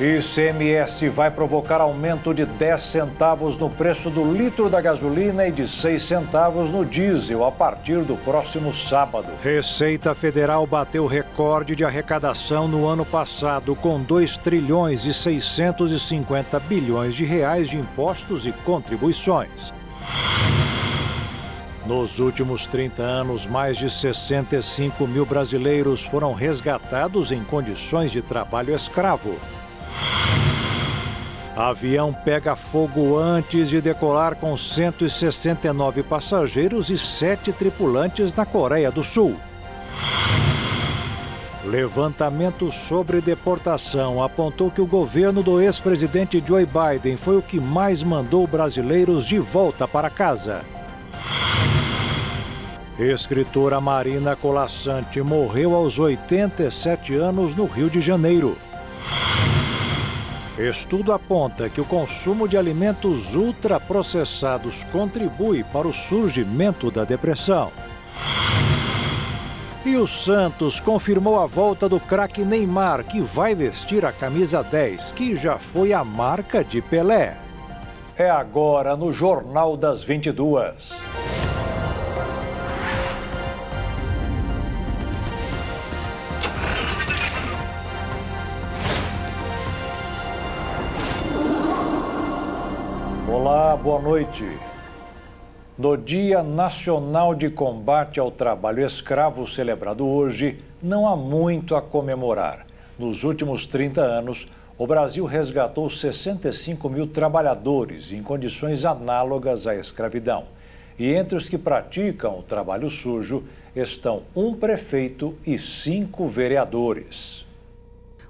ICMS vai provocar aumento de 10 centavos no preço do litro da gasolina e de 6 centavos no diesel a partir do próximo sábado. Receita Federal bateu recorde de arrecadação no ano passado, com 2 trilhões e 650 bilhões de reais de impostos e contribuições. Nos últimos 30 anos, mais de 65 mil brasileiros foram resgatados em condições de trabalho escravo. Avião pega fogo antes de decolar com 169 passageiros e 7 tripulantes na Coreia do Sul. Levantamento sobre deportação apontou que o governo do ex-presidente Joe Biden foi o que mais mandou brasileiros de volta para casa. Escritora Marina Colasanti morreu aos 87 anos no Rio de Janeiro. Estudo aponta que o consumo de alimentos ultraprocessados contribui para o surgimento da depressão. E o Santos confirmou a volta do craque Neymar, que vai vestir a camisa 10, que já foi a marca de Pelé. É agora no Jornal das 22. Olá, boa noite. No Dia Nacional de Combate ao Trabalho Escravo, celebrado hoje, não há muito a comemorar. Nos últimos 30 anos, o Brasil resgatou 65 mil trabalhadores em condições análogas à escravidão. E entre os que praticam o trabalho sujo estão um prefeito e 5 vereadores.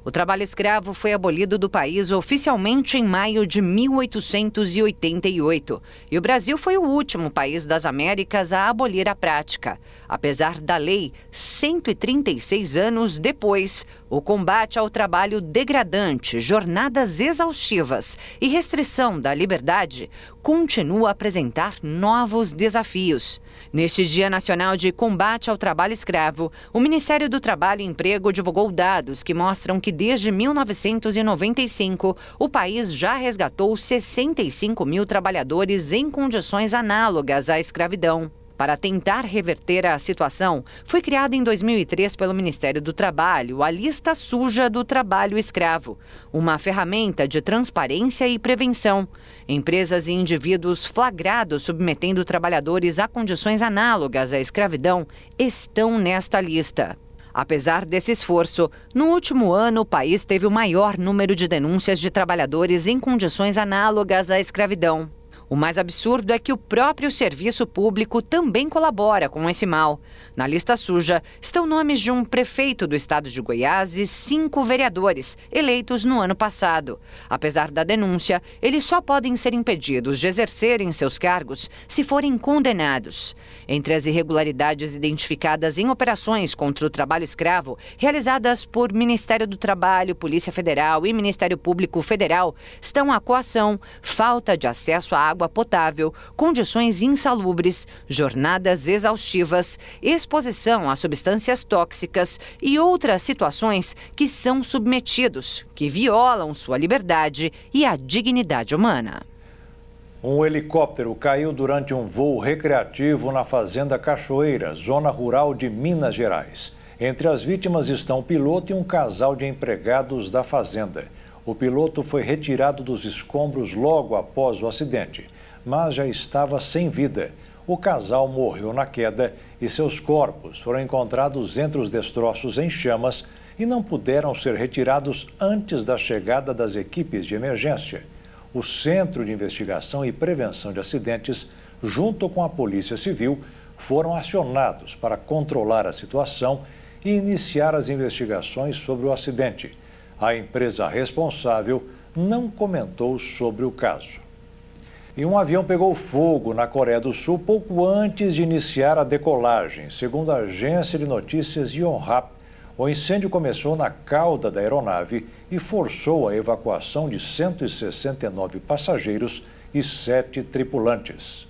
O trabalho escravo foi abolido do país oficialmente em maio de 1888. E o Brasil foi o último país das Américas a abolir a prática. Apesar da lei, 136 anos depois, o combate ao trabalho degradante, jornadas exaustivas e restrição da liberdade continua a apresentar novos desafios. Neste Dia Nacional de Combate ao Trabalho Escravo, o Ministério do Trabalho e Emprego divulgou dados que mostram que desde 1995, o país já resgatou 65 mil trabalhadores em condições análogas à escravidão. Para tentar reverter a situação, foi criada em 2003 pelo Ministério do Trabalho a Lista Suja do Trabalho Escravo, uma ferramenta de transparência e prevenção. Empresas e indivíduos flagrados submetendo trabalhadores a condições análogas à escravidão estão nesta lista. Apesar desse esforço, no último ano o país teve o maior número de denúncias de trabalhadores em condições análogas à escravidão. O mais absurdo é que o próprio serviço público também colabora com esse mal. Na lista suja estão nomes de um prefeito do estado de Goiás e 5 vereadores, eleitos no ano passado. Apesar da denúncia, eles só podem ser impedidos de exercerem seus cargos se forem condenados. Entre as irregularidades identificadas em operações contra o trabalho escravo, realizadas por Ministério do Trabalho, Polícia Federal e Ministério Público Federal, estão a coação, falta de acesso à água potável, condições insalubres, jornadas exaustivas, exposição a substâncias tóxicas e outras situações que são submetidos, que violam sua liberdade e a dignidade humana. Um helicóptero caiu durante um voo recreativo na Fazenda Cachoeira, zona rural de Minas Gerais. Entre as vítimas estão o piloto e um casal de empregados da fazenda. O piloto foi retirado dos escombros logo após o acidente, mas já estava sem vida. O casal morreu na queda e seus corpos foram encontrados entre os destroços em chamas e não puderam ser retirados antes da chegada das equipes de emergência. O Centro de Investigação e Prevenção de Acidentes, junto com a Polícia Civil, foram acionados para controlar a situação e iniciar as investigações sobre o acidente. A empresa responsável não comentou sobre o caso. E um avião pegou fogo na Coreia do Sul pouco antes de iniciar a decolagem. Segundo a agência de notícias Yonhap, o incêndio começou na cauda da aeronave e forçou a evacuação de 169 passageiros e 7 tripulantes.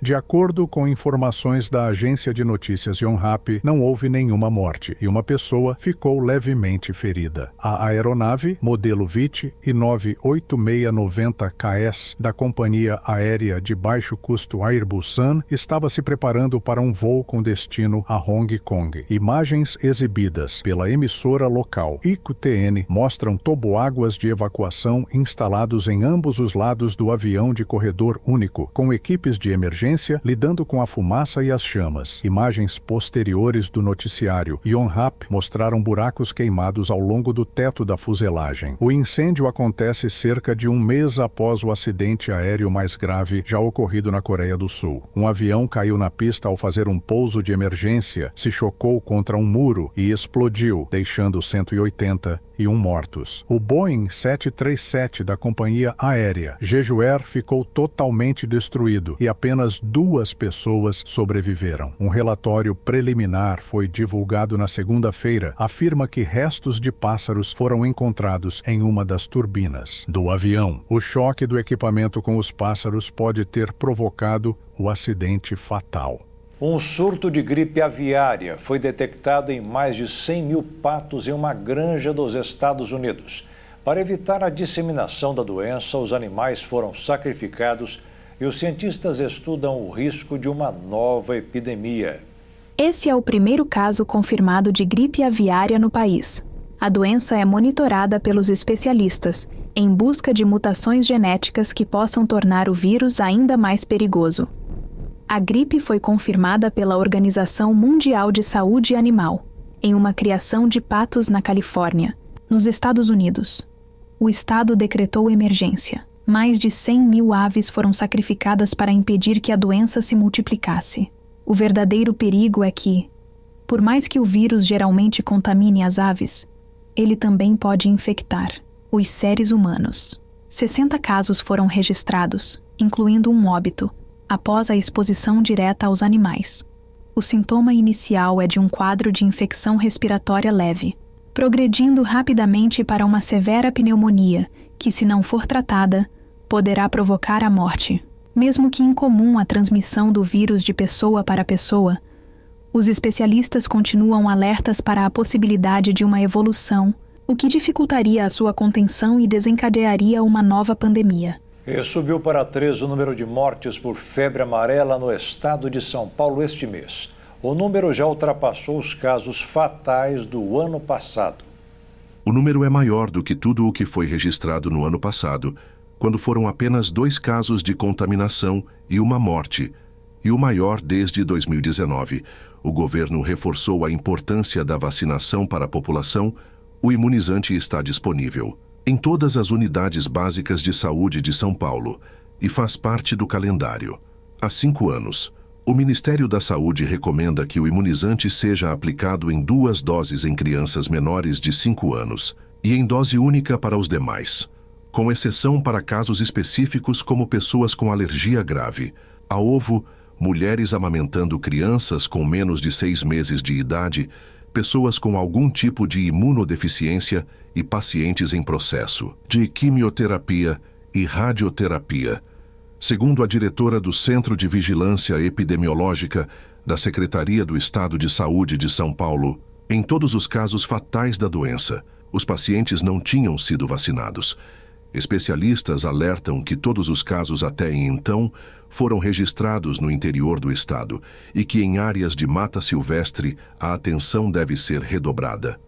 De acordo com informações da agência de notícias Yonhap, não houve nenhuma morte e uma pessoa ficou levemente ferida. A aeronave, modelo VIT I-98690KS, da companhia aérea de baixo custo Airbusan, estava se preparando para um voo com destino a Hong Kong. Imagens exibidas pela emissora local IQTN mostram toboáguas de evacuação instalados em ambos os lados do avião de corredor único, com equipes de emergência lidando com a fumaça e as chamas. Imagens posteriores do noticiário Yonhap mostraram buracos queimados ao longo do teto da fuselagem. O incêndio acontece cerca de um mês após o acidente aéreo mais grave já ocorrido na Coreia do Sul. Um avião caiu na pista ao fazer um pouso de emergência, se chocou contra um muro e explodiu, deixando 181 mortos. O Boeing 737 da companhia aérea Jeju Air ficou totalmente destruído e apenas 2 pessoas sobreviveram. Um relatório preliminar foi divulgado na segunda-feira, afirma que restos de pássaros foram encontrados em uma das turbinas do avião. O choque do equipamento com os pássaros pode ter provocado o acidente fatal. Um surto de gripe aviária foi detectado em mais de 100 mil patos em uma granja dos Estados Unidos. Para evitar a disseminação da doença, os animais foram sacrificados e os cientistas estudam o risco de uma nova epidemia. Esse é o primeiro caso confirmado de gripe aviária no país. A doença é monitorada pelos especialistas, em busca de mutações genéticas que possam tornar o vírus ainda mais perigoso. A gripe foi confirmada pela Organização Mundial de Saúde Animal, em uma criação de patos na Califórnia, nos Estados Unidos. O estado decretou emergência. Mais de 100 mil aves foram sacrificadas para impedir que a doença se multiplicasse. O verdadeiro perigo é que, por mais que o vírus geralmente contamine as aves, ele também pode infectar os seres humanos. 60 casos foram registrados, incluindo um óbito, após a exposição direta aos animais. O sintoma inicial é de um quadro de infecção respiratória leve, progredindo rapidamente para uma severa pneumonia, que, se não for tratada, poderá provocar a morte. Mesmo que incomum a transmissão do vírus de pessoa para pessoa, os especialistas continuam alertas para a possibilidade de uma evolução, o que dificultaria a sua contenção e desencadearia uma nova pandemia. E subiu para 3 o número de mortes por febre amarela no estado de São Paulo este mês. O número já ultrapassou os casos fatais do ano passado. O número é maior do que tudo o que foi registrado no ano passado, quando foram apenas 2 casos de contaminação e uma morte, e o maior desde 2019. O governo reforçou a importância da vacinação para a população. O imunizante está disponível em todas as unidades básicas de saúde de São Paulo e faz parte do calendário. Há 5 anos, o Ministério da Saúde recomenda que o imunizante seja aplicado em 2 doses em crianças menores de 5 anos e em dose única para os demais, com exceção para casos específicos como pessoas com alergia grave a ovo, mulheres amamentando crianças com menos de 6 meses de idade, pessoas com algum tipo de imunodeficiência e pacientes em processo de quimioterapia e radioterapia. Segundo a diretora do Centro de Vigilância Epidemiológica da Secretaria do Estado de Saúde de São Paulo, em todos os casos fatais da doença, os pacientes não tinham sido vacinados. Especialistas alertam que todos os casos até então foram registrados no interior do estado e que em áreas de mata silvestre a atenção deve ser redobrada.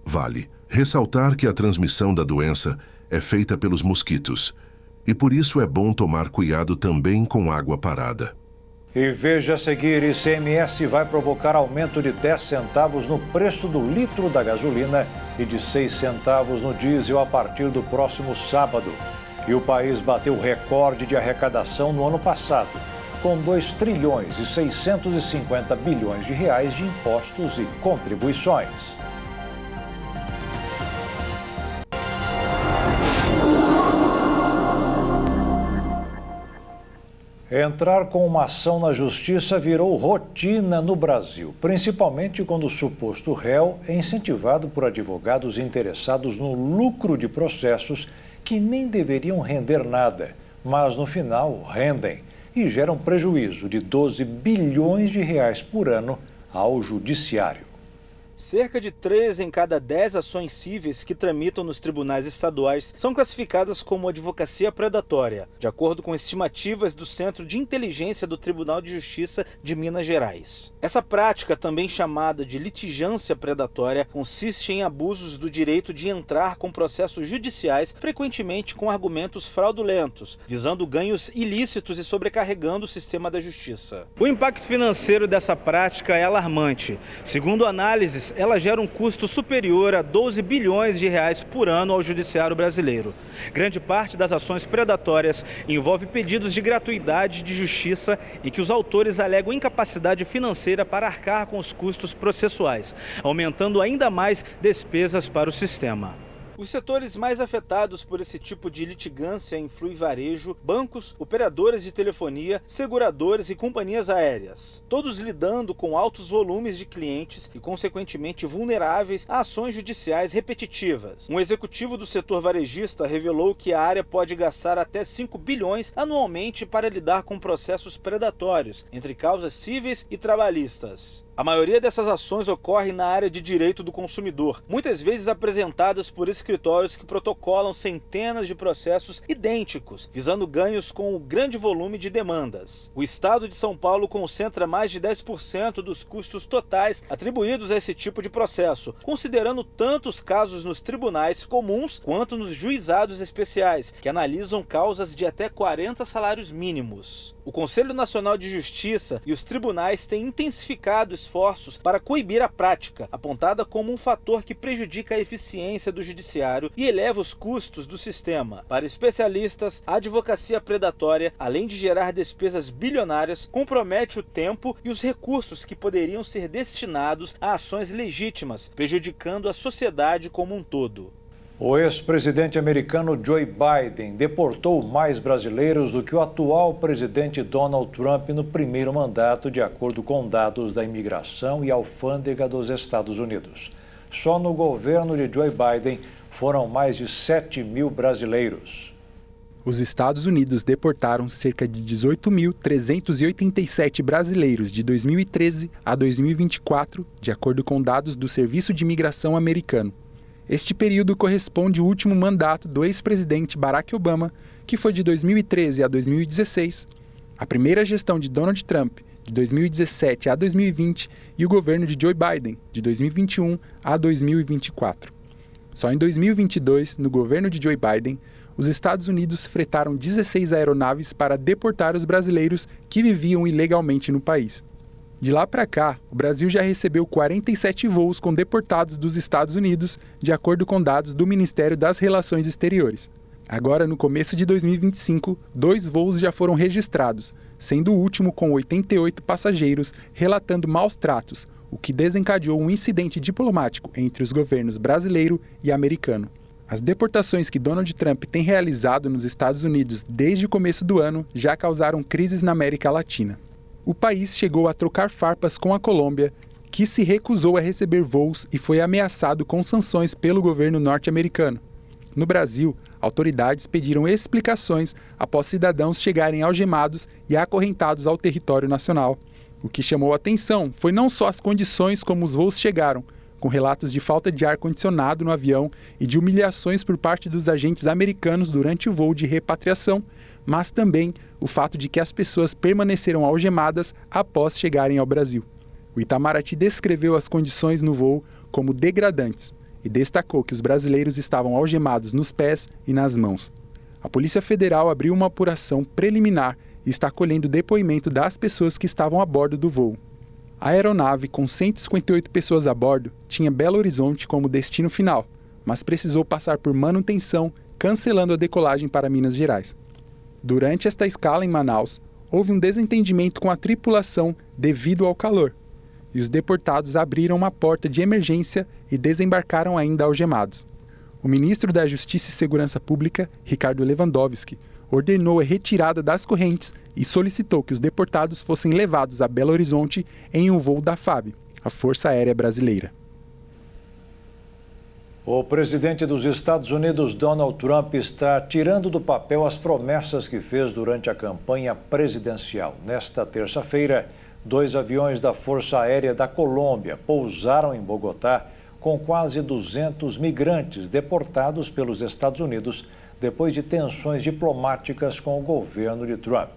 Vale ressaltar que a transmissão da doença é feita pelos mosquitos e por isso é bom tomar cuidado também com água parada. E veja a seguir, ICMS vai provocar aumento de 10 centavos no preço do litro da gasolina e de 6 centavos no diesel a partir do próximo sábado. E o país bateu recorde de arrecadação no ano passado, com 2 trilhões e 650 bilhões de reais de impostos e contribuições. Entrar com uma ação na justiça virou rotina no Brasil, principalmente quando o suposto réu é incentivado por advogados interessados no lucro de processos que nem deveriam render nada, mas no final rendem. e gera um prejuízo de 12 bilhões de reais por ano ao judiciário. Cerca de 3 em cada 10 ações cíveis que tramitam nos tribunais estaduais são classificadas como advocacia predatória, de acordo com estimativas do Centro de Inteligência do Tribunal de Justiça de Minas Gerais. Essa prática, também chamada de litigância predatória, consiste em abusos do direito de entrar com processos judiciais, frequentemente com argumentos fraudulentos, visando ganhos ilícitos e sobrecarregando o sistema da justiça. O impacto financeiro dessa prática é alarmante. Segundo análises, ela gera um custo superior a 12 bilhões de reais por ano ao judiciário brasileiro. Grande parte das ações predatórias envolve pedidos de gratuidade de justiça e que os autores alegam incapacidade financeira para arcar com os custos processuais, aumentando ainda mais despesas para o sistema. Os setores mais afetados por esse tipo de litigância incluem varejo, bancos, operadoras de telefonia, seguradores e companhias aéreas, todos lidando com altos volumes de clientes e, consequentemente, vulneráveis a ações judiciais repetitivas. Um executivo do setor varejista revelou que a área pode gastar até 5 bilhões anualmente para lidar com processos predatórios, entre causas cíveis e trabalhistas. A maioria dessas ações ocorre na área de direito do consumidor, muitas vezes apresentadas por escritórios que protocolam centenas de processos idênticos, visando ganhos com o grande volume de demandas. O estado de São Paulo concentra mais de 10% dos custos totais atribuídos a esse tipo de processo, considerando tanto os casos nos tribunais comuns quanto nos juizados especiais, que analisam causas de até 40 salários mínimos. O Conselho Nacional de Justiça e os tribunais têm intensificado esforços para coibir a prática, apontada como um fator que prejudica a eficiência do judiciário e eleva os custos do sistema. Para especialistas, a advocacia predatória, além de gerar despesas bilionárias, compromete o tempo e os recursos que poderiam ser destinados a ações legítimas, prejudicando a sociedade como um todo. O ex-presidente americano Joe Biden deportou mais brasileiros do que o atual presidente Donald Trump no primeiro mandato, de acordo com dados da Imigração e Alfândega dos Estados Unidos. Só no governo de Joe Biden foram mais de 7 mil brasileiros. Os Estados Unidos deportaram cerca de 18.387 brasileiros de 2013 a 2024, de acordo com dados do Serviço de Imigração americano. Este período corresponde ao último mandato do ex-presidente Barack Obama, que foi de 2013 a 2016, a primeira gestão de Donald Trump, de 2017 a 2020, e o governo de Joe Biden, de 2021 a 2024. Só em 2022, no governo de Joe Biden, os Estados Unidos fretaram 16 aeronaves para deportar os brasileiros que viviam ilegalmente no país. De lá para cá, o Brasil já recebeu 47 voos com deportados dos Estados Unidos, de acordo com dados do Ministério das Relações Exteriores. Agora, no começo de 2025, 2 voos já foram registrados, sendo o último com 88 passageiros relatando maus tratos, o que desencadeou um incidente diplomático entre os governos brasileiro e americano. As deportações que Donald Trump tem realizado nos Estados Unidos desde o começo do ano já causaram crises na América Latina. O país chegou a trocar farpas com a Colômbia, que se recusou a receber voos e foi ameaçado com sanções pelo governo norte-americano. No Brasil, autoridades pediram explicações após cidadãos chegarem algemados e acorrentados ao território nacional. O que chamou a atenção foi não só as condições como os voos chegaram, com relatos de falta de ar-condicionado no avião e de humilhações por parte dos agentes americanos durante o voo de repatriação, mas também o fato de que as pessoas permaneceram algemadas após chegarem ao Brasil. O Itamaraty descreveu as condições no voo como degradantes e destacou que os brasileiros estavam algemados nos pés e nas mãos. A Polícia Federal abriu uma apuração preliminar e está colhendo depoimento das pessoas que estavam a bordo do voo. A aeronave, com 158 pessoas a bordo, tinha Belo Horizonte como destino final, mas precisou passar por manutenção, cancelando a decolagem para Minas Gerais. Durante esta escala em Manaus, houve um desentendimento com a tripulação devido ao calor, e os deportados abriram uma porta de emergência e desembarcaram ainda algemados. O ministro da Justiça e Segurança Pública, Ricardo Lewandowski, ordenou a retirada das correntes e solicitou que os deportados fossem levados a Belo Horizonte em um voo da FAB, a Força Aérea Brasileira. O presidente dos Estados Unidos, Donald Trump, está tirando do papel as promessas que fez durante a campanha presidencial. Nesta terça-feira, 2 aviões da Força Aérea da Colômbia pousaram em Bogotá com quase 200 migrantes deportados pelos Estados Unidos depois de tensões diplomáticas com o governo de Trump.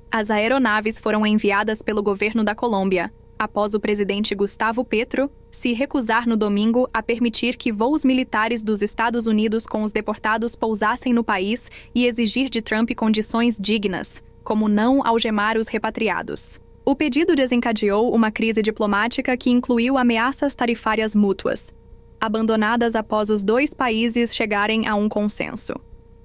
As aeronaves foram enviadas pelo governo da Colômbia, após o presidente Gustavo Petro se recusar no domingo a permitir que voos militares dos Estados Unidos com os deportados pousassem no país e exigir de Trump condições dignas, como não algemar os repatriados. O pedido desencadeou uma crise diplomática que incluiu ameaças tarifárias mútuas, abandonadas após os 2 países chegarem a um consenso.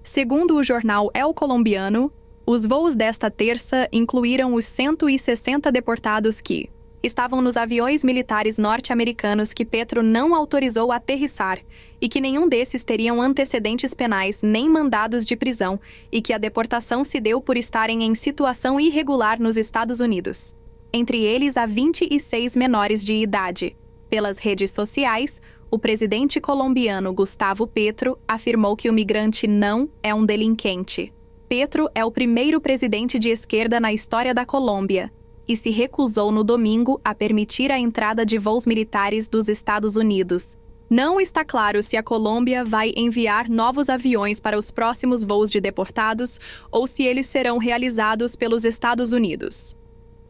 Segundo o jornal El Colombiano, os voos desta terça incluíram os 160 deportados que estavam nos aviões militares norte-americanos que Petro não autorizou aterrissar e que nenhum desses teriam antecedentes penais nem mandados de prisão e que a deportação se deu por estarem em situação irregular nos Estados Unidos. Entre eles, há 26 menores de idade. Pelas redes sociais, o presidente colombiano Gustavo Petro afirmou que o migrante não é um delinquente. Petro é o primeiro presidente de esquerda na história da Colômbia e se recusou no domingo a permitir a entrada de voos militares dos Estados Unidos. Não está claro se a Colômbia vai enviar novos aviões para os próximos voos de deportados ou se eles serão realizados pelos Estados Unidos.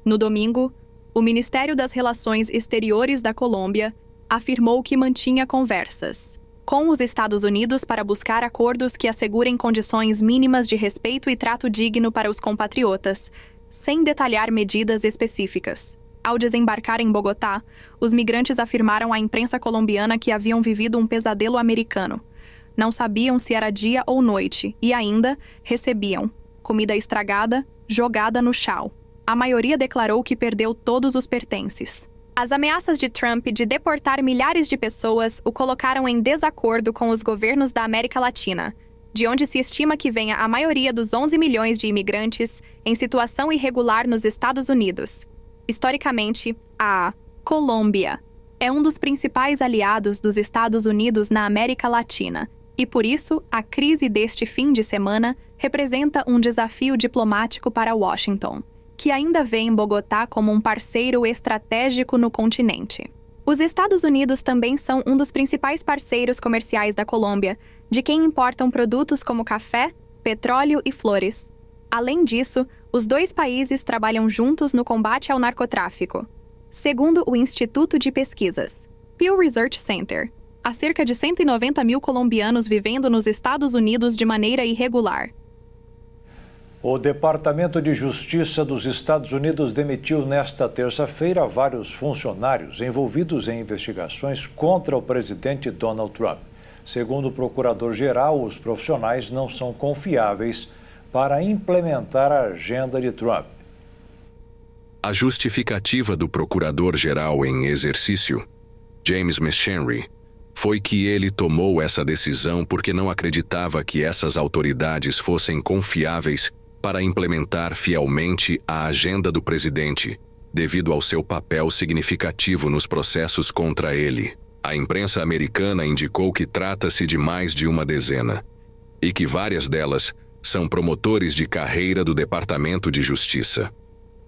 No domingo, o Ministério das Relações Exteriores da Colômbia afirmou que mantinha conversas com os Estados Unidos para buscar acordos que assegurem condições mínimas de respeito e trato digno para os compatriotas, sem detalhar medidas específicas. Ao desembarcar em Bogotá, os migrantes afirmaram à imprensa colombiana que haviam vivido um pesadelo americano. Não sabiam se era dia ou noite e ainda recebiam comida estragada, jogada no chão. A maioria declarou que perdeu todos os pertences. As ameaças de Trump de deportar milhares de pessoas o colocaram em desacordo com os governos da América Latina, de onde se estima que venha a maioria dos 11 milhões de imigrantes em situação irregular nos Estados Unidos. Historicamente, a Colômbia é um dos principais aliados dos Estados Unidos na América Latina, e por isso a crise deste fim de semana representa um desafio diplomático para Washington, que ainda vê em Bogotá como um parceiro estratégico no continente. Os Estados Unidos também são um dos principais parceiros comerciais da Colômbia, de quem importam produtos como café, petróleo e flores. Além disso, os 2 países trabalham juntos no combate ao narcotráfico. Segundo o Instituto de Pesquisas Pew Research Center, há cerca de 190 mil colombianos vivendo nos Estados Unidos de maneira irregular. O Departamento de Justiça dos Estados Unidos demitiu nesta terça-feira vários funcionários envolvidos em investigações contra o presidente Donald Trump. Segundo o procurador-geral, os profissionais não são confiáveis para implementar a agenda de Trump. A justificativa do procurador-geral em exercício, James McHenry, foi que ele tomou essa decisão porque não acreditava que essas autoridades fossem confiáveis para implementar fielmente a agenda do presidente, devido ao seu papel significativo nos processos contra ele. A imprensa americana indicou que trata-se de mais de uma dezena, e que várias delas são promotores de carreira do Departamento de Justiça.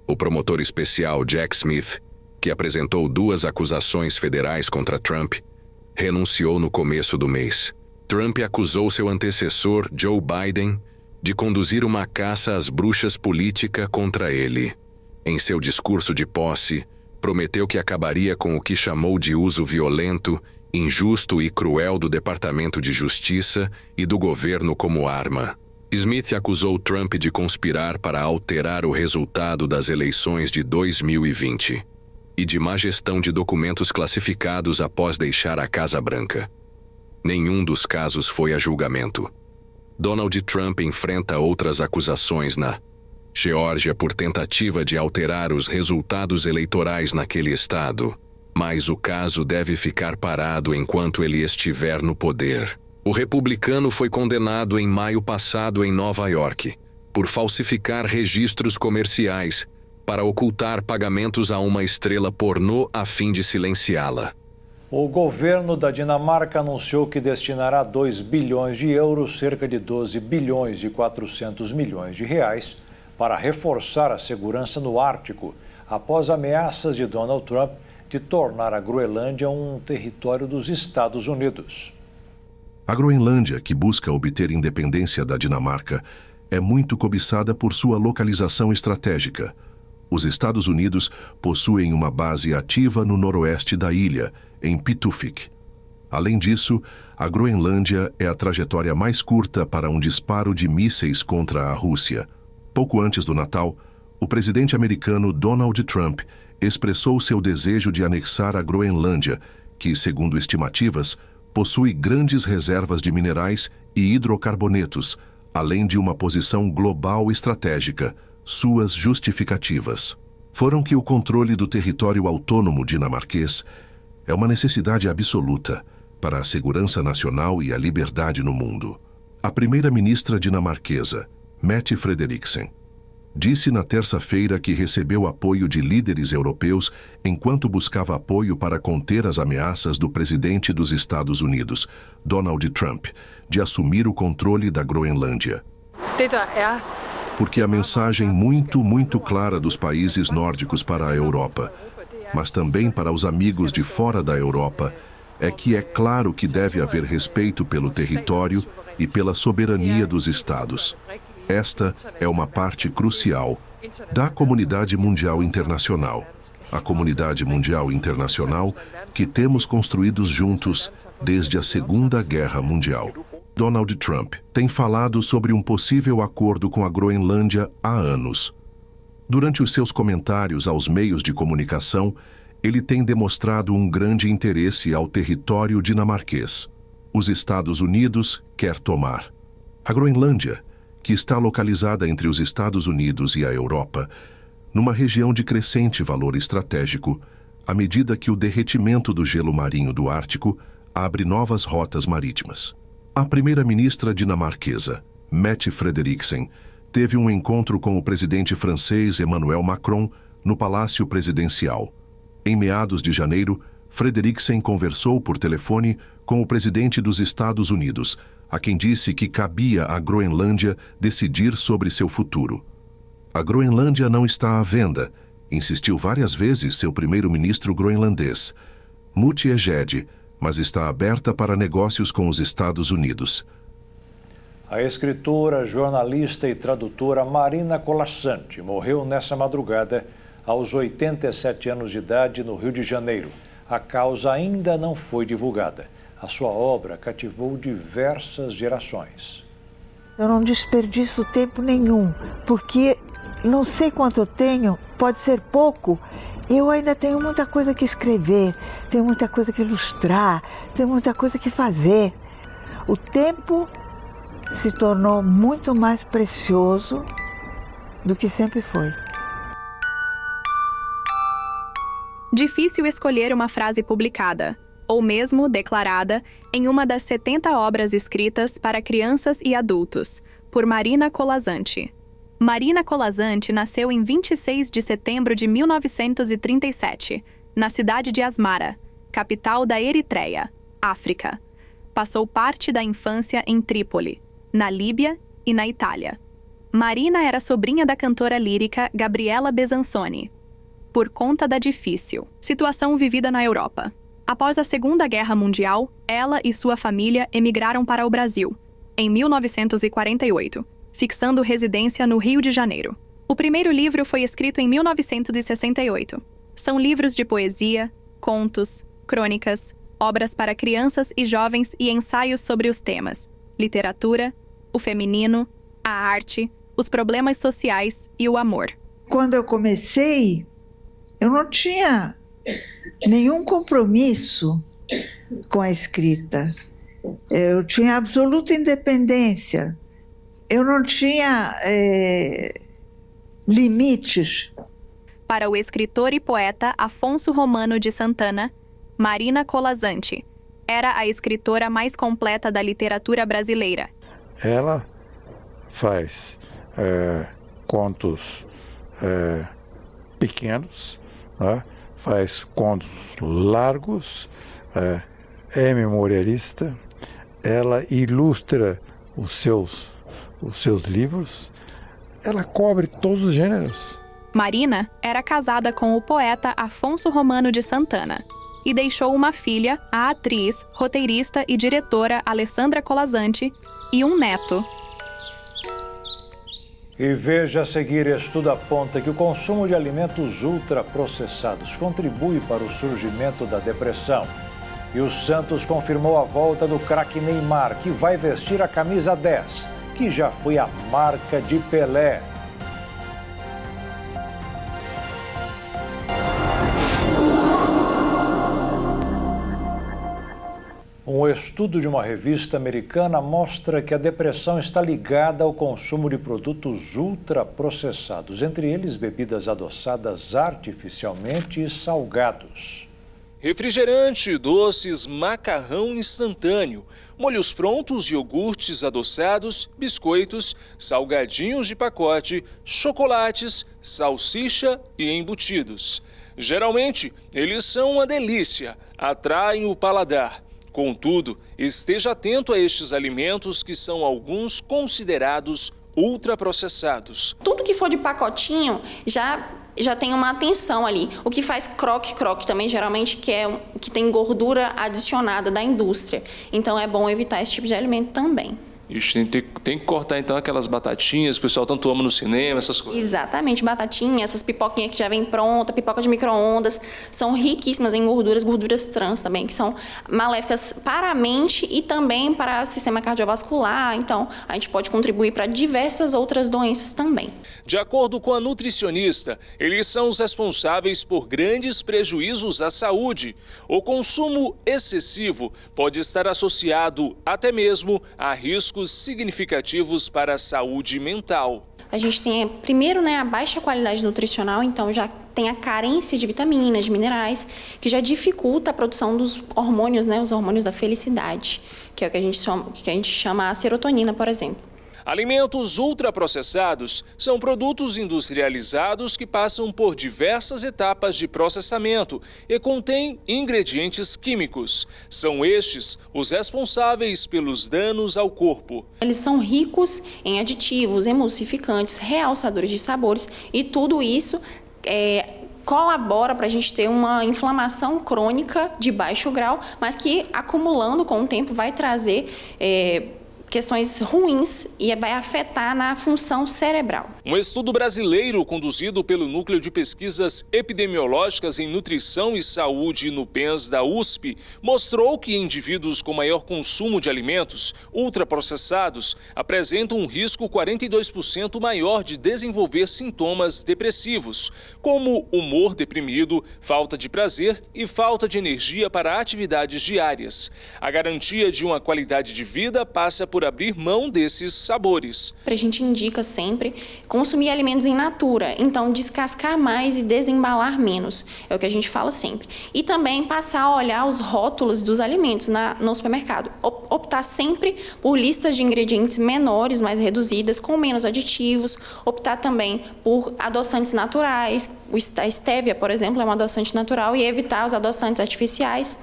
O promotor especial Jack Smith, que apresentou 2 acusações federais contra Trump, renunciou no começo do mês. Trump acusou seu antecessor, Joe Biden, de conduzir uma caça às bruxas política contra ele. Em seu discurso de posse, prometeu que acabaria com o que chamou de uso violento, injusto e cruel do Departamento de Justiça e do governo como arma. Smith acusou Trump de conspirar para alterar o resultado das eleições de 2020 e de má gestão de documentos classificados após deixar a Casa Branca. Nenhum dos casos foi a julgamento. Donald Trump enfrenta outras acusações na Geórgia por tentativa de alterar os resultados eleitorais naquele estado, mas o caso deve ficar parado enquanto ele estiver no poder. O republicano foi condenado em maio passado em Nova York por falsificar registros comerciais para ocultar pagamentos a uma estrela pornô a fim de silenciá-la. O governo da Dinamarca anunciou que destinará 2 bilhões de euros, cerca de 12 bilhões e 400 milhões de reais, para reforçar a segurança no Ártico, após ameaças de Donald Trump de tornar a Groenlândia um território dos Estados Unidos. A Groenlândia, que busca obter independência da Dinamarca, é muito cobiçada por sua localização estratégica. Os Estados Unidos possuem uma base ativa no noroeste da ilha, em Pituffik. Além disso, a Groenlândia é a trajetória mais curta para um disparo de mísseis contra a Rússia. Pouco antes do Natal, o presidente americano Donald Trump expressou seu desejo de anexar a Groenlândia, que, segundo estimativas, possui grandes reservas de minerais e hidrocarbonetos, além de uma posição global estratégica. Suas justificativas foram que o controle do território autônomo dinamarquês é uma necessidade absoluta para a segurança nacional e a liberdade no mundo. A primeira-ministra dinamarquesa, Mette Frederiksen, disse na terça-feira que recebeu apoio de líderes europeus enquanto buscava apoio para conter as ameaças do presidente dos Estados Unidos, Donald Trump, de assumir o controle da Groenlândia. Porque a mensagem muito clara dos países nórdicos para a Europa, mas também para os amigos de fora da Europa, é que é claro que deve haver respeito pelo território e pela soberania dos Estados. Esta é uma parte crucial da comunidade mundial internacional. A comunidade mundial internacional que temos construído juntos desde a Segunda Guerra Mundial. Donald Trump tem falado sobre um possível acordo com a Groenlândia há anos. Durante os seus comentários aos meios de comunicação, ele tem demonstrado um grande interesse ao território dinamarquês. Os Estados Unidos quer tomar. A Groenlândia, que está localizada entre os Estados Unidos e a Europa, numa região de crescente valor estratégico, à medida que o derretimento do gelo marinho do Ártico abre novas rotas marítimas. A primeira-ministra dinamarquesa, Mette Frederiksen, teve um encontro com o presidente francês Emmanuel Macron no Palácio Presidencial. Em meados de janeiro, Frederiksen conversou por telefone com o presidente dos Estados Unidos, a quem disse que cabia à Groenlândia decidir sobre seu futuro. A Groenlândia não está à venda, insistiu várias vezes seu primeiro-ministro groenlandês, Mute Ejede, mas está aberta para negócios com os Estados Unidos. A escritora, jornalista e tradutora Marina Colasanti morreu nessa madrugada, aos 87 anos de idade, no Rio de Janeiro. A causa ainda não foi divulgada. A sua obra cativou diversas gerações. Eu não desperdiço tempo nenhum, porque não sei quanto eu tenho, pode ser pouco. Eu ainda tenho muita coisa que escrever, tenho muita coisa que ilustrar, tenho muita coisa que fazer. O tempo se tornou muito mais precioso do que sempre foi. Difícil escolher uma frase publicada, ou mesmo declarada, em uma das 70 obras escritas para crianças e adultos, por Marina Colasanti. Marina Colasanti nasceu em 26 de setembro de 1937, na cidade de Asmara, capital da Eritreia, África. Passou parte da infância em Trípoli, na Líbia e na Itália. Marina era sobrinha da cantora lírica Gabriela Besanconi. Por conta da difícil situação vivida na Europa. Após a Segunda Guerra Mundial, ela e sua família emigraram para o Brasil, em 1948, fixando residência no Rio de Janeiro. O primeiro livro foi escrito em 1968. São livros de poesia, contos, crônicas, obras para crianças e jovens e ensaios sobre os temas: literatura, o feminino, a arte, os problemas sociais e o amor. Quando eu comecei, eu não tinha nenhum compromisso com a escrita. Eu tinha absoluta independência. Eu não tinha limites. Para o escritor e poeta Afonso Romano de Santana, Marina Colasanti era a escritora mais completa da literatura brasileira. Ela faz contos pequenos, né? Faz contos largos, é memorialista, ela ilustra os seus livros, ela cobre todos os gêneros. Marina era casada com o poeta Afonso Romano de Santana e deixou uma filha, a atriz, roteirista e diretora Alessandra Colasanti, e um neto. E veja a seguir, estudo aponta que o consumo de alimentos ultraprocessados contribui para o surgimento da depressão. E o Santos confirmou a volta do craque Neymar, que vai vestir a camisa 10, que já foi a marca de Pelé. Um estudo de uma revista americana mostra que a depressão está ligada ao consumo de produtos ultraprocessados, entre eles bebidas adoçadas artificialmente e salgados. Refrigerante, doces, macarrão instantâneo, molhos prontos, iogurtes adoçados, biscoitos, salgadinhos de pacote, chocolates, salsicha e embutidos. Geralmente, eles são uma delícia, atraem o paladar. Contudo, esteja atento a estes alimentos que são alguns considerados ultraprocessados. Tudo que for de pacotinho já tem uma atenção ali. O que faz croque-croque também, geralmente, que tem gordura adicionada da indústria. Então é bom evitar esse tipo de alimento também. Ixi, tem que cortar então aquelas batatinhas que o pessoal tanto ama no cinema, essas coisas. Exatamente, batatinha, essas pipoquinhas que já vem pronta, pipoca de micro-ondas, são riquíssimas em gorduras trans também, que são maléficas para a mente e também para o sistema cardiovascular. Então, a gente pode contribuir para diversas outras doenças também. De acordo com a nutricionista, eles são os responsáveis por grandes prejuízos à saúde. O consumo excessivo pode estar associado até mesmo a riscos significativos para a saúde mental. A gente tem, primeiro, a baixa qualidade nutricional, então já tem a carência de vitaminas, de minerais, que já dificulta a produção dos hormônios, os hormônios da felicidade, que é o que a gente chama a serotonina, por exemplo. Alimentos ultraprocessados são produtos industrializados que passam por diversas etapas de processamento e contêm ingredientes químicos. São estes os responsáveis pelos danos ao corpo. Eles são ricos em aditivos, emulsificantes, realçadores de sabores e tudo isso colabora para a gente ter uma inflamação crônica de baixo grau, mas que acumulando com o tempo vai trazer questões ruins e vai afetar na função cerebral. Um estudo brasileiro conduzido pelo Núcleo de Pesquisas Epidemiológicas em Nutrição e Saúde no PENS da USP mostrou que indivíduos com maior consumo de alimentos ultraprocessados apresentam um risco 42% maior de desenvolver sintomas depressivos, como humor deprimido, falta de prazer e falta de energia para atividades diárias. A garantia de uma qualidade de vida passa por abrir mão desses sabores. A gente indica sempre consumir alimentos in natura, então descascar mais e desembalar menos, é o que a gente fala sempre. E também passar a olhar os rótulos dos alimentos no supermercado. Optar sempre por listas de ingredientes menores, mais reduzidas, com menos aditivos. Optar também por adoçantes naturais. A estévia, por exemplo, é um adoçante natural e evitar os adoçantes artificiais.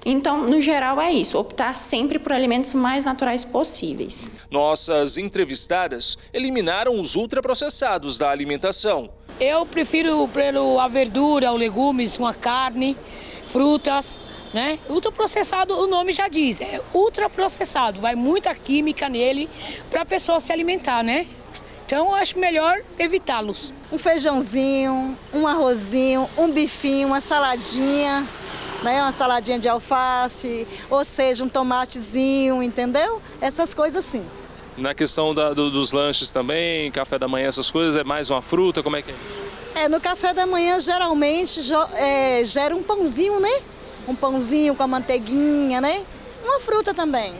Então, no geral, é isso, optar sempre por alimentos mais naturais possíveis. Nossas entrevistadas eliminaram os ultraprocessados da alimentação. Eu prefiro a verdura, os legumes, uma carne, frutas, Ultraprocessado, o nome já diz, é ultraprocessado, vai muita química nele para a pessoa se alimentar, Então, eu acho melhor evitá-los. Um feijãozinho, um arrozinho, um bifinho, uma saladinha, uma saladinha de alface, ou seja, um tomatezinho, entendeu? Essas coisas sim. Na questão dos lanches também, café da manhã, essas coisas, é mais uma fruta, como é que é isso? No café da manhã, geralmente, gera um pãozinho, Um pãozinho com a manteiguinha, Uma fruta também.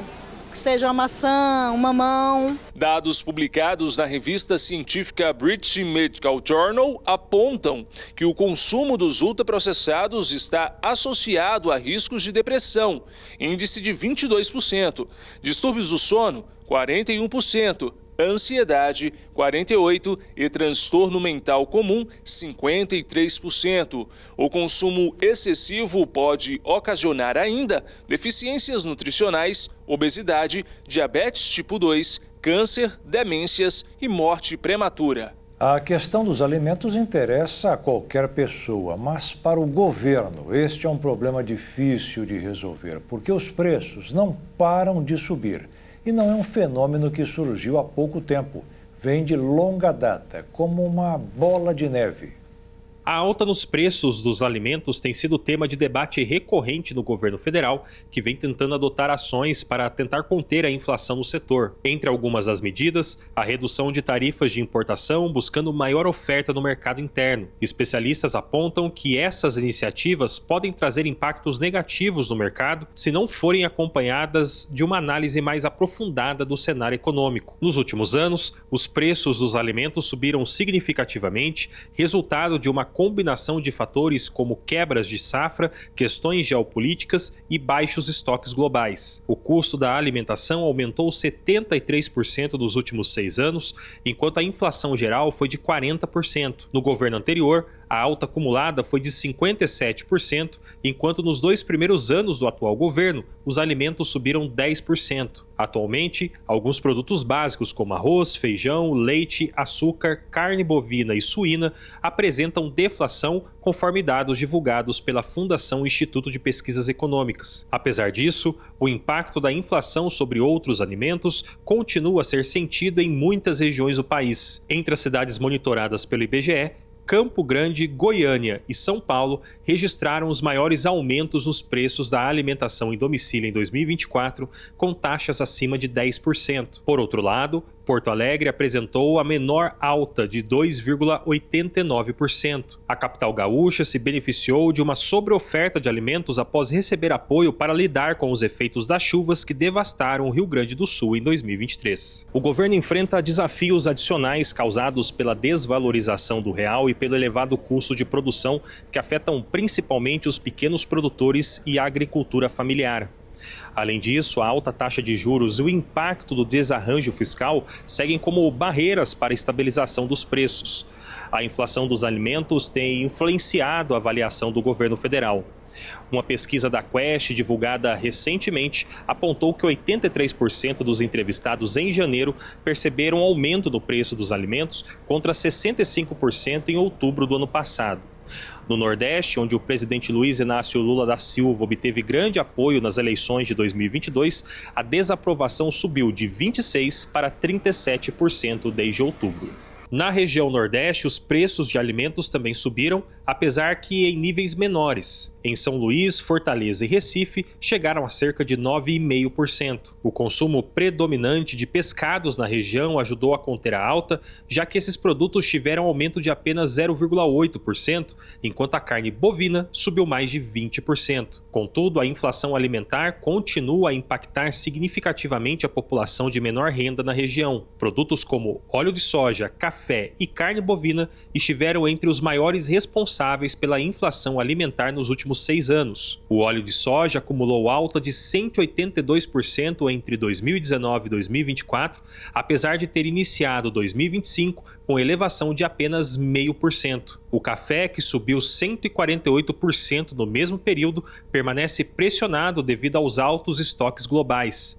Que seja uma maçã, um mamão. Dados publicados na revista científica British Medical Journal apontam que o consumo dos ultraprocessados está associado a riscos de depressão, índice de 22%, distúrbios do sono, 41%, ansiedade, 48% e transtorno mental comum, 53%. O consumo excessivo pode ocasionar ainda deficiências nutricionais, obesidade, diabetes tipo 2, câncer, demências e morte prematura. A questão dos alimentos interessa a qualquer pessoa, mas para o governo este é um problema difícil de resolver, porque os preços não param de subir. E não é um fenômeno que surgiu há pouco tempo. Vem de longa data, como uma bola de neve. A alta nos preços dos alimentos tem sido tema de debate recorrente no governo federal, que vem tentando adotar ações para tentar conter a inflação no setor. Entre algumas das medidas, a redução de tarifas de importação, buscando maior oferta no mercado interno. Especialistas apontam que essas iniciativas podem trazer impactos negativos no mercado se não forem acompanhadas de uma análise mais aprofundada do cenário econômico. Nos últimos anos, os preços dos alimentos subiram significativamente, resultado de uma combinação de fatores como quebras de safra, questões geopolíticas e baixos estoques globais. O custo da alimentação aumentou 73% nos últimos 6 anos, enquanto a inflação geral foi de 40%. No governo anterior, a alta acumulada foi de 57%, enquanto nos 2 primeiros anos do atual governo, os alimentos subiram 10%. Atualmente, alguns produtos básicos como arroz, feijão, leite, açúcar, carne bovina e suína apresentam deflação conforme dados divulgados pela Fundação Instituto de Pesquisas Econômicas. Apesar disso, o impacto da inflação sobre outros alimentos continua a ser sentido em muitas regiões do país. Entre as cidades monitoradas pelo IBGE, Campo Grande, Goiânia e São Paulo registraram os maiores aumentos nos preços da alimentação em domicílio em 2024, com taxas acima de 10%. Por outro lado, Porto Alegre apresentou a menor alta de 2,89%. A capital gaúcha se beneficiou de uma sobreoferta de alimentos após receber apoio para lidar com os efeitos das chuvas que devastaram o Rio Grande do Sul em 2023. O governo enfrenta desafios adicionais causados pela desvalorização do real e pelo elevado custo de produção que afetam principalmente os pequenos produtores e a agricultura familiar. Além disso, a alta taxa de juros e o impacto do desarranjo fiscal seguem como barreiras para a estabilização dos preços. A inflação dos alimentos tem influenciado a avaliação do governo federal. Uma pesquisa da Quest, divulgada recentemente, apontou que 83% dos entrevistados em janeiro perceberam um aumento no preço dos alimentos, contra 65% em outubro do ano passado. No Nordeste, onde o presidente Luiz Inácio Lula da Silva obteve grande apoio nas eleições de 2022, a desaprovação subiu de 26% para 37% desde outubro. Na região Nordeste, os preços de alimentos também subiram, apesar que em níveis menores. Em São Luís, Fortaleza e Recife, chegaram a cerca de 9,5%. O consumo predominante de pescados na região ajudou a conter a alta, já que esses produtos tiveram aumento de apenas 0,8%, enquanto a carne bovina subiu mais de 20%. Contudo, a inflação alimentar continua a impactar significativamente a população de menor renda na região. Produtos como óleo de soja, café e carne bovina estiveram entre os maiores responsáveis pela inflação alimentar nos últimos 6 anos. O óleo de soja acumulou alta de 182% entre 2019 e 2024, apesar de ter iniciado 2025 com elevação de apenas 0,5%. O café, que subiu 148% no mesmo período, permanece pressionado devido aos altos estoques globais.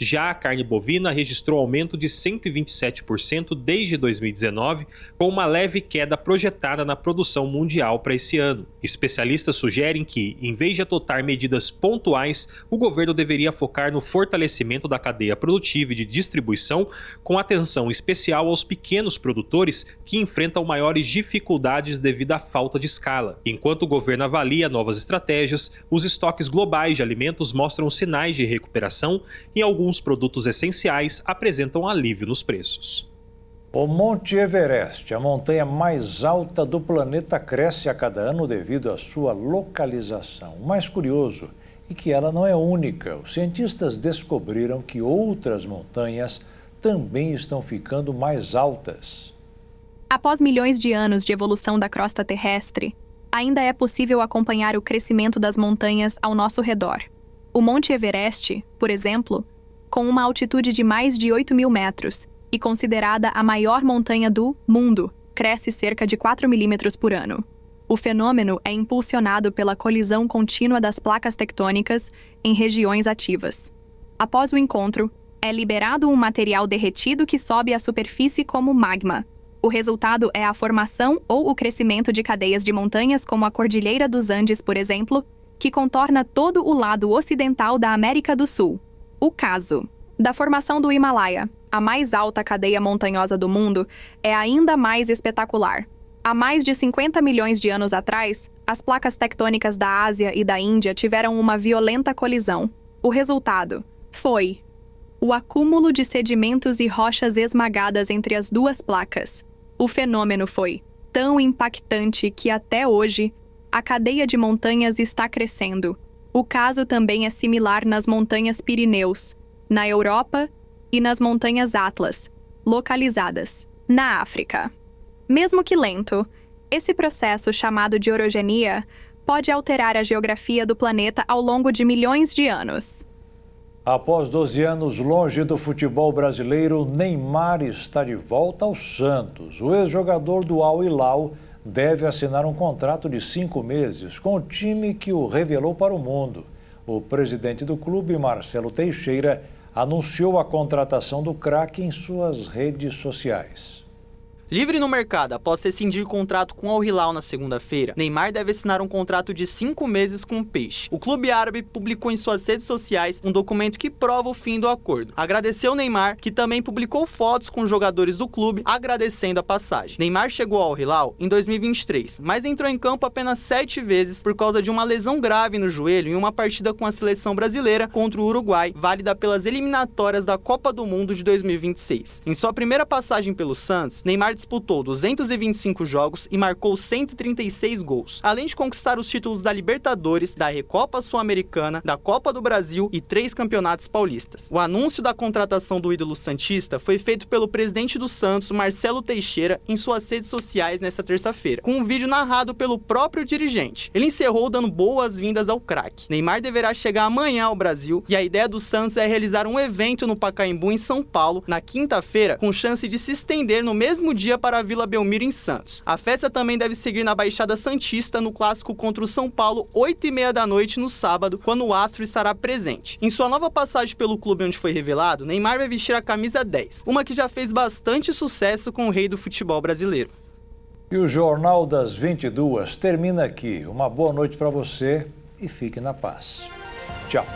Já a carne bovina registrou aumento de 127% desde 2019, com uma leve queda projetada na produção mundial para esse ano. Especialistas sugerem que, em vez de adotar medidas pontuais, o governo deveria focar no fortalecimento da cadeia produtiva e de distribuição, com atenção especial aos pequenos produtores que enfrentam maiores dificuldades devido à falta de escala. Enquanto o governo avalia novas estratégias, os estoques globais de alimentos mostram sinais de recuperação e alguns produtos essenciais apresentam alívio nos preços. O Monte Everest, a montanha mais alta do planeta, cresce a cada ano devido à sua localização. O mais curioso é que ela não é única. Os cientistas descobriram que outras montanhas também estão ficando mais altas. Após milhões de anos de evolução da crosta terrestre, ainda é possível acompanhar o crescimento das montanhas ao nosso redor. O Monte Everest, por exemplo, com uma altitude de mais de 8.000 metros, e considerada a maior montanha do mundo, cresce cerca de 4 milímetros por ano. O fenômeno é impulsionado pela colisão contínua das placas tectônicas em regiões ativas. Após o encontro, é liberado um material derretido que sobe à superfície como magma. O resultado é a formação ou o crescimento de cadeias de montanhas como a Cordilheira dos Andes, por exemplo, que contorna todo o lado ocidental da América do Sul. O caso da formação do Himalaia, a mais alta cadeia montanhosa do mundo, é ainda mais espetacular. Há mais de 50 milhões de anos atrás, as placas tectônicas da Ásia e da Índia tiveram uma violenta colisão. O resultado foi o acúmulo de sedimentos e rochas esmagadas entre as duas placas. O fenômeno foi tão impactante que até hoje a cadeia de montanhas está crescendo. O caso também é similar nas montanhas Pirineus, na Europa e nas montanhas Atlas, localizadas na África. Mesmo que lento, esse processo chamado de orogenia pode alterar a geografia do planeta ao longo de milhões de anos. Após 12 anos longe do futebol brasileiro, Neymar está de volta ao Santos. O ex-jogador do Al Hilal deve assinar um contrato de 5 meses com o time que o revelou para o mundo. O presidente do clube, Marcelo Teixeira, anunciou a contratação do craque em suas redes sociais. Livre no mercado após rescindir contrato com o Al Hilal na segunda-feira, Neymar deve assinar um contrato de 5 meses com o Peixe. O clube árabe publicou em suas redes sociais um documento que prova o fim do acordo. Agradeceu Neymar, que também publicou fotos com os jogadores do clube agradecendo a passagem. Neymar chegou ao Al Hilal em 2023, mas entrou em campo apenas 7 vezes por causa de uma lesão grave no joelho em uma partida com a seleção brasileira contra o Uruguai, válida pelas eliminatórias da Copa do Mundo de 2026. Em sua primeira passagem pelo Santos, Neymar disputou 225 jogos e marcou 136 gols, além de conquistar os títulos da Libertadores, da Recopa Sul-Americana, da Copa do Brasil e 3 campeonatos paulistas. O anúncio da contratação do ídolo santista foi feito pelo presidente do Santos, Marcelo Teixeira, em suas redes sociais nesta terça-feira, com um vídeo narrado pelo próprio dirigente. Ele encerrou dando boas-vindas ao craque. Neymar deverá chegar amanhã ao Brasil e a ideia do Santos é realizar um evento no Pacaembu, em São Paulo, na quinta-feira, com chance de se estender no mesmo dia para a Vila Belmiro, em Santos. A festa também deve seguir na Baixada Santista no clássico contra o São Paulo, 8h30 da noite no sábado, quando o astro estará presente. Em sua nova passagem pelo clube onde foi revelado, Neymar vai vestir a camisa 10, uma que já fez bastante sucesso com o rei do futebol brasileiro. E o Jornal das 22 termina aqui. Uma boa noite para você e fique na paz. Tchau.